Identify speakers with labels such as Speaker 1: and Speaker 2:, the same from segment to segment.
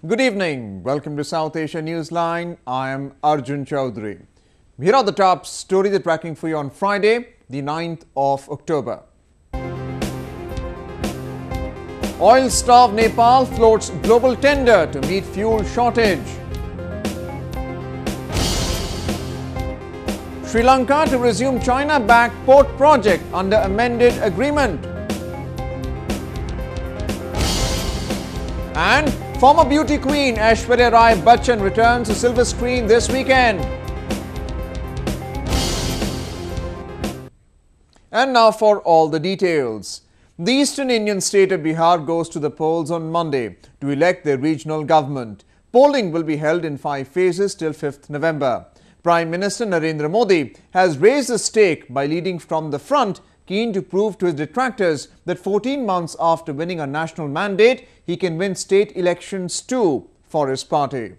Speaker 1: Good evening. Welcome to South Asia Newsline. I am Arjun Chaudhary. Here are the top stories we're tracking for you on Friday, the 9th of October. Oil-starved Nepal floats global tender to meet fuel shortage. Sri Lanka to resume China-backed port project under amended agreement. And former beauty queen Aishwarya Rai Bachchan returns to silver screen this weekend. And now for all the details. The eastern Indian state of Bihar goes to the polls on Monday to elect their regional government. Polling will be held in 5 phases till 5th November. Prime Minister Narendra Modi has raised the stake by leading from the front, keen to prove to his detractors that 14 months after winning a national mandate, he can win state elections too for his party.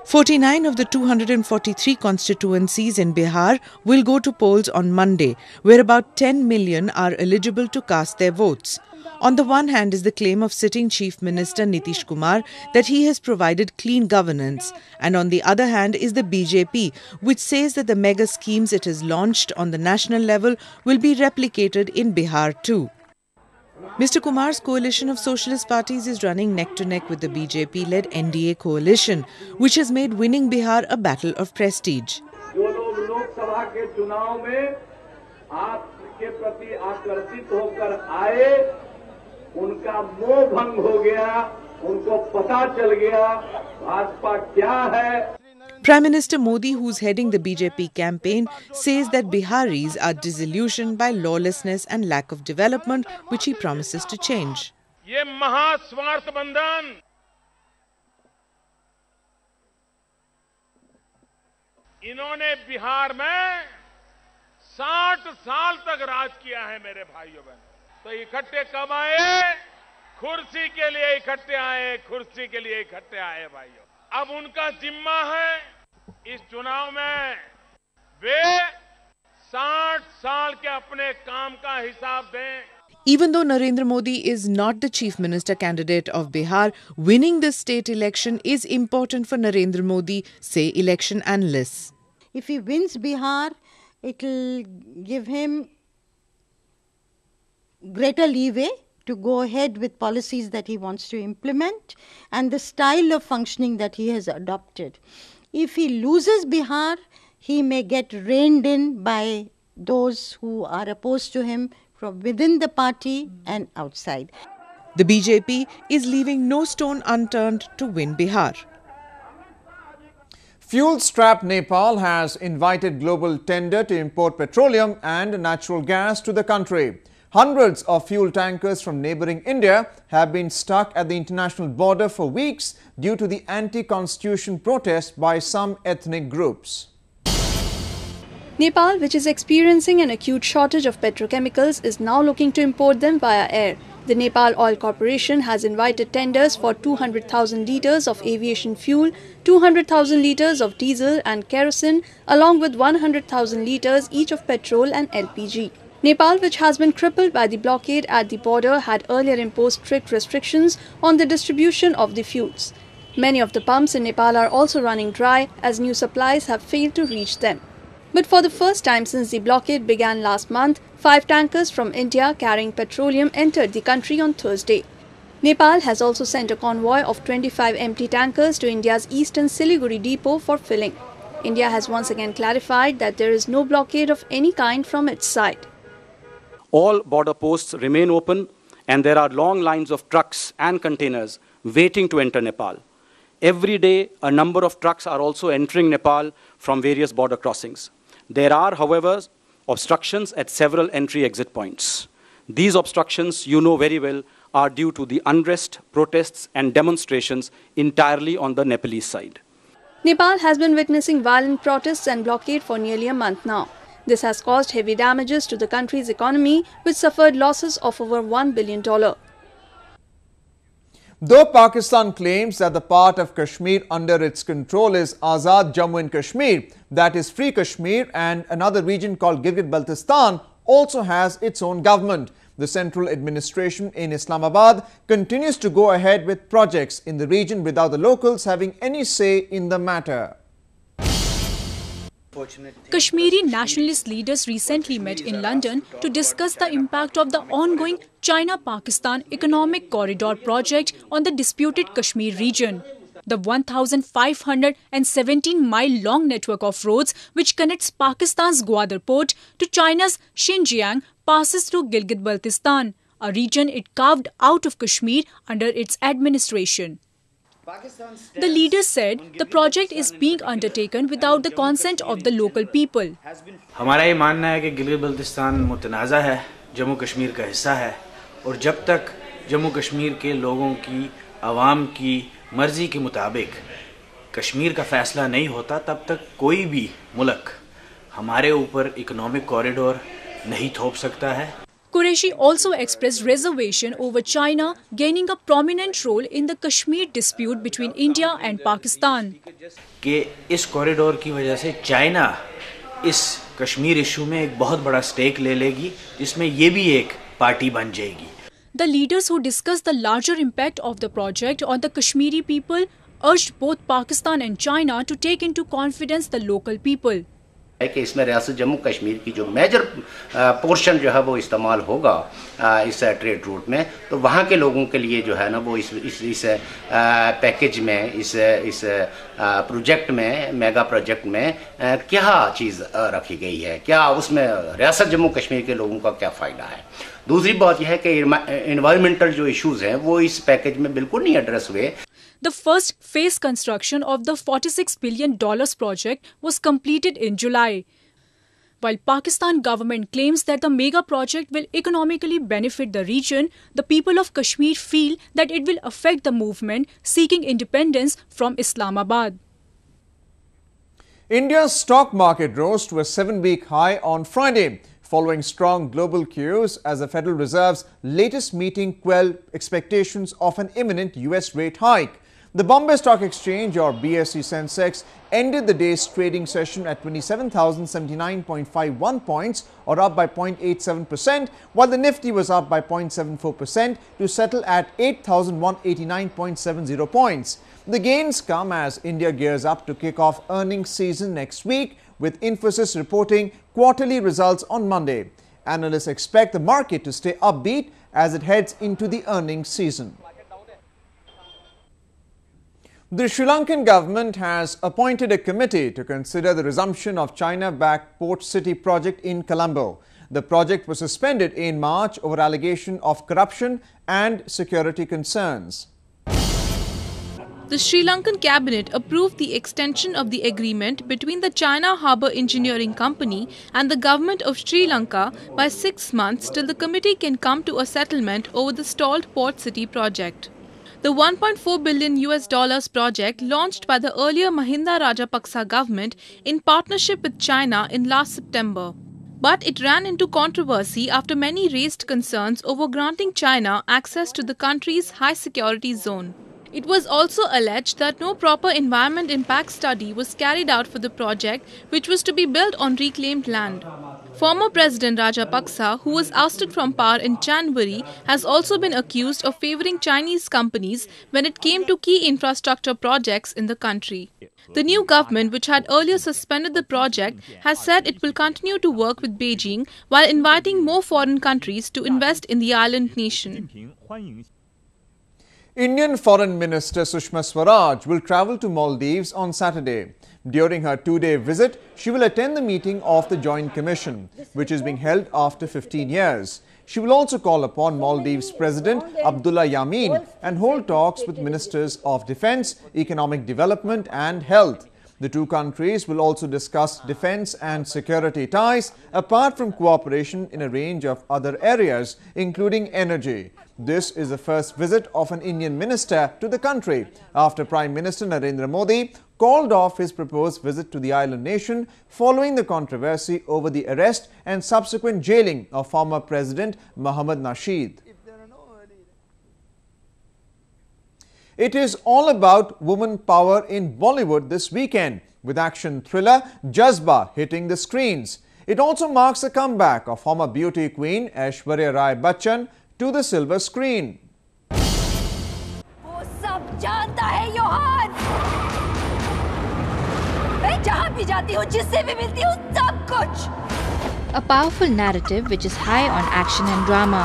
Speaker 2: 49 of the 243 constituencies in Bihar will go to polls on Monday, where about 10 million are eligible to cast their votes. On the one hand is the claim of sitting Chief Minister Nitish Kumar that he has provided clean governance, and on the other hand is the BJP, which says that the mega schemes it has launched on the national level will be replicated in Bihar too. Mr. Kumar's coalition of socialist parties is running neck-to-neck with the BJP-led NDA coalition, which has made winning Bihar a battle of prestige.
Speaker 3: उनका मोह भंग हो गया, उनको पता चल गया भाजपा क्या है.
Speaker 2: Prime Minister Modi, who's heading the BJP campaign, says that Biharis are disillusioned by lawlessness and lack of development, which he promises to change.
Speaker 4: ये महास्वार्थ बंधन इन्होंने बिहार में 60 साल तक राज किया है मेरे भाइयों बहनों. तो इकट्ठे कब आए? कुर्सी के लिए इकट्ठे आए, कुर्सी के लिए इकट्ठे आए भाइयों. अब उनका जिम्मा है इस चुनाव में वे 60 साल के अपने काम का हिसाब दें.
Speaker 2: Even though Narendra Modi is not the Chief Minister candidate of Bihar, winning this state election is important for Narendra Modi, say election analysts.
Speaker 5: If he wins Bihar, it will give him greater leeway to go ahead with policies that he wants to implement and the style of functioning that he has adopted. If he loses Bihar, he may get reined in by those who are opposed to him from within the party and outside.
Speaker 2: The BJP is leaving no stone unturned to win Bihar.
Speaker 1: Fuel-strapped Nepal has invited global tender to import petroleum and natural gas to the country. Hundreds of fuel tankers from neighbouring India have been stuck at the international border for weeks due to the anti-constitution protest by some ethnic groups.
Speaker 6: Nepal, which is experiencing an acute shortage of petrochemicals, is now looking to import them via air. The Nepal Oil Corporation has invited tenders for 200,000 litres of aviation fuel, 200,000 litres of diesel and kerosene, along with 100,000 litres each of petrol and LPG. Nepal, which has been crippled by the blockade at the border, had earlier imposed strict restrictions on the distribution of the fuels. Many of the pumps in Nepal are also running dry as new supplies have failed to reach them. But for the first time since the blockade began last month, 5 tankers from India carrying petroleum entered the country on Thursday. Nepal has also sent a convoy of 25 empty tankers to India's eastern Siliguri depot for filling. India has once again clarified that there is no blockade of any kind from its side.
Speaker 7: All border posts remain open and there are long lines of trucks and containers waiting to enter Nepal. Every day, a number of trucks are also entering Nepal from various border crossings. There are, however, obstructions at several entry-exit points. These obstructions, you know very well, are due to the unrest, protests and demonstrations entirely on the Nepalese side.
Speaker 6: Nepal has been witnessing violent protests and blockade for nearly a month now. This has caused heavy damages to the country's economy, which suffered losses of over $1 billion.
Speaker 1: Though Pakistan claims that the part of Kashmir under its control is Azad Jammu and Kashmir, that is Free Kashmir, and another region called Gilgit-Baltistan also has its own government. The central administration in Islamabad continues to go ahead with projects in the region without the locals having any say in the matter.
Speaker 8: Kashmiri nationalist leaders recently met in London to discuss the impact of the ongoing China-Pakistan Economic Corridor project on the disputed Kashmir region. The 1,517-mile-long network of roads which connects Pakistan's Gwadar port to China's Xinjiang passes through Gilgit-Baltistan, a region it carved out of Kashmir under its administration. The leaders said the project is being undertaken without the consent of the local people.
Speaker 9: हमारा ये मानना है कि गिलगित-बल्तिस्तान मुतनाज़ा है, जम्मू कश्मीर का हिस्सा है और जब तक जम्मू कश्मीर के लोगों की, आवाम की मर्जी के मुताबिक कश्मीर का फैसला नहीं होता तब तक कोई भी मुल्क हमारे ऊपर इकोनॉमिक कॉरिडोर नहीं थोप सकता है.
Speaker 8: Qureshi also expressed reservation over China gaining a prominent role in the Kashmir dispute between India and Pakistan.
Speaker 9: कि इस कॉरिडोर की वजह से चाइना इस कश्मीर इशू में एक बहुत बड़ा स्टेक ले लेगी जिसमें ये भी एक पार्टी बन जाएगी.
Speaker 8: The leaders who discussed the larger impact of the project on the Kashmiri people urged both Pakistan and China to take into confidence the local people.
Speaker 10: है कि इसमें रियासत जम्मू कश्मीर की जो मेजर पोर्शन जो है वो इस्तेमाल होगा इस ट्रेड रूट में, तो वहाँ के लोगों के लिए जो है ना वो इस पैकेज में इस प्रोजेक्ट में, मेगा प्रोजेक्ट में क्या चीज़ रखी गई है, क्या उसमें रियासत जम्मू कश्मीर के लोगों का क्या फ़ायदा है. दूसरी बात यह है कि इन्वायरमेंटल जो इश्यूज़ हैं वो इस पैकेज में बिल्कुल नहीं एड्रेस हुए.
Speaker 8: The first phase construction of the $46 billion project was completed in July. While Pakistan government claims that the mega project will economically benefit the region, the people of Kashmir feel that it will affect the movement seeking independence from Islamabad.
Speaker 1: India's stock market rose to a 7-week high on Friday, following strong global cues as the Federal Reserve's latest meeting quelled expectations of an imminent US rate hike. The Bombay Stock Exchange, or BSE Sensex, ended the day's trading session at 27,079.51 points, or up by 0.87%, while the Nifty was up by 0.74% to settle at 8,189.70 points. The gains come as India gears up to kick off earnings season next week, with Infosys reporting quarterly results on Monday. Analysts expect the market to stay upbeat as it heads into the earnings season. The Sri Lankan government has appointed a committee to consider the resumption of China-backed port city project in Colombo. The project was suspended in March over allegation of corruption and security concerns.
Speaker 11: The Sri Lankan cabinet approved the extension of the agreement between the China Harbour Engineering Company and the government of Sri Lanka by 6 months till the committee can come to a settlement over the stalled port city project. The $1.4 billion project, launched by the earlier Mahinda Rajapaksa government in partnership with China in last September. But it ran into controversy after many raised concerns over granting China access to the country's high security zone. It was also alleged that no proper environment impact study was carried out for the project, which was to be built on reclaimed land. Former President Rajapaksa, who was ousted from power in January, has also been accused of favouring Chinese companies when it came to key infrastructure projects in the country. The new government, which had earlier suspended the project, has said it will continue to work with Beijing while inviting more foreign countries to invest in the island nation.
Speaker 1: Indian Foreign Minister Sushma Swaraj will travel to Maldives on Saturday. During her 2-day visit, she will attend the meeting of the Joint Commission, which is being held after 15 years. She will also call upon Maldives President Abdullah Yameen and hold talks with Ministers of Defence, Economic Development and Health. The two countries will also discuss defence and security ties, apart from cooperation in a range of other areas, including energy. This is the first visit of an Indian minister to the country after Prime Minister Narendra Modi called off his proposed visit to the island nation following the controversy over the arrest and subsequent jailing of former President Mohammad Nasheed. It is all about woman power in Bollywood this weekend, with action thriller Jazba hitting the screens. It also marks the comeback of former beauty queen Aishwarya Rai Bachchan to the silver screen.
Speaker 12: वो सब जानता है योहान। मैं जहाँ भी जाती हूँ, जिससे भी मिलती हूँ, सब कुछ।
Speaker 13: A powerful narrative which is high on action and drama.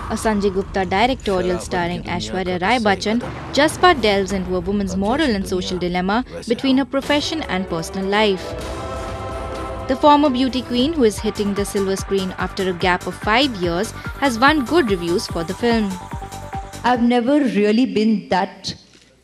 Speaker 13: A Sanjay Gupta directorial starring Aishwarya Rai Bachchan, Jaspa delves into a woman's moral and social dilemma between her profession and personal life. The former beauty queen, who is hitting the silver screen after a gap of 5 years, has won good reviews for the film.
Speaker 14: I've never really been that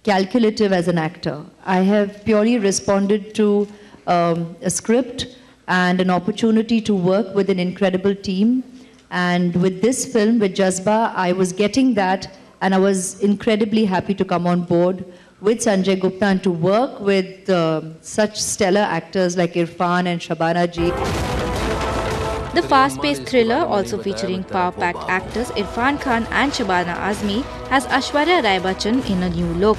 Speaker 14: calculative as an actor. I have purely responded to a script and an opportunity to work with an incredible team. And with this film, with Jazba, I was getting that, and I was incredibly happy to come on board with Sanjay Gupta and to work with such stellar actors like Irfan and Shabana Ji.
Speaker 13: The fast-paced thriller, also featuring power-packed actors Irfan Khan and Shabana Azmi, has Aishwarya Rai Bachchan in a new look.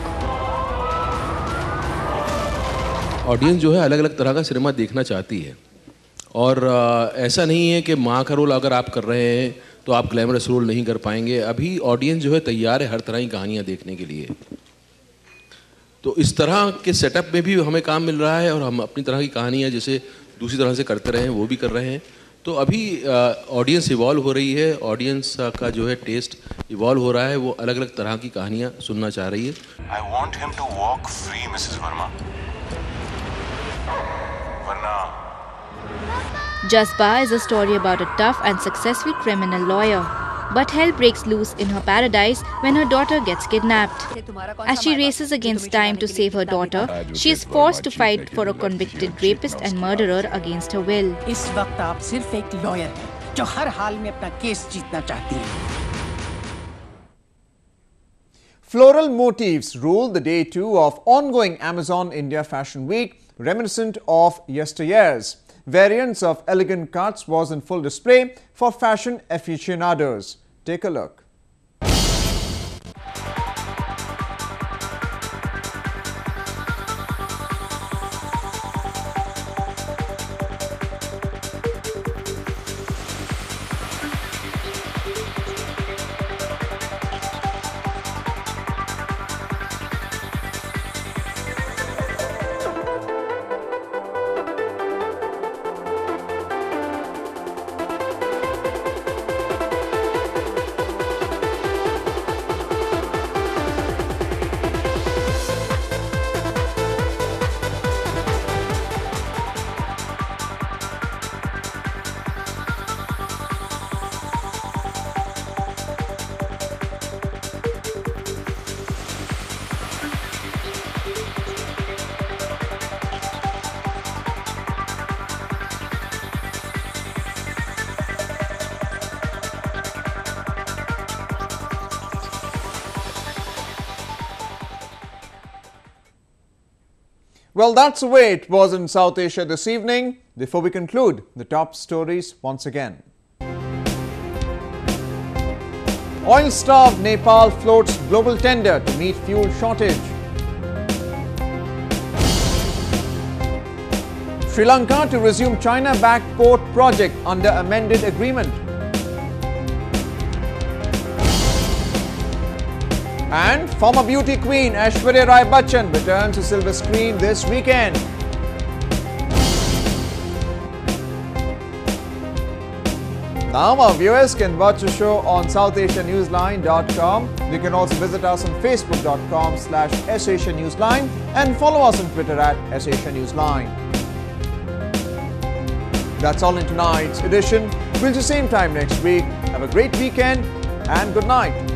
Speaker 15: Audience जो है अलग अलग तरह का cinema देखना चाहती है और ऐसा नहीं है कि माँ का रोल अगर आप कर रहे हैं तो आप ग्लैमरस रोल नहीं कर पाएंगे। अभी ऑडियंस जो है तैयार है हर तरह की कहानियाँ देखने के लिए। तो इस तरह के सेटअप में भी हमें काम मिल रहा है और हम अपनी तरह की कहानियाँ जैसे दूसरी तरह से करते रहे हैं वो भी कर रहे हैं। तो अभी ऑडियंस इवॉल्व हो रही है, ऑडियंस का जो है टेस्ट इवॉल्व हो रहा है, वो अलग अलग तरह की कहानियाँ सुनना चाह रही है।
Speaker 16: I want him to walk free, Mrs. Verma.
Speaker 13: Jaspa is a story about a tough and successful criminal lawyer. But hell breaks loose in her paradise when her daughter gets kidnapped. As she races against time to save her daughter, she is forced to fight for a convicted rapist and murderer against her will.
Speaker 17: इस वक्त आप सिर्फ एक lawyer हैं जो हर हाल में अपना case जीतना चाहती हैं।
Speaker 1: Floral motifs ruled the day 2 of ongoing Amazon India Fashion Week, reminiscent of yesteryears. Variants of elegant cuts was in full display for fashion aficionados. Take a look. Well, that's the way it was in South Asia this evening. Before we conclude, the top stories once again. Oil-starved Nepal floats global tender to meet fuel shortage. Sri Lanka to resume China-backed port project under amended agreement. And former beauty queen Aishwarya Rai Bachchan returns to silver screen this weekend. Now our viewers can watch the show on SouthAsiaNewsline.com. You can also visit us on Facebook.com/SAsiaNewsline and follow us on Twitter @SAsiaNewsline. That's all in tonight's edition. We'll see you same time next week. Have a great weekend and good night.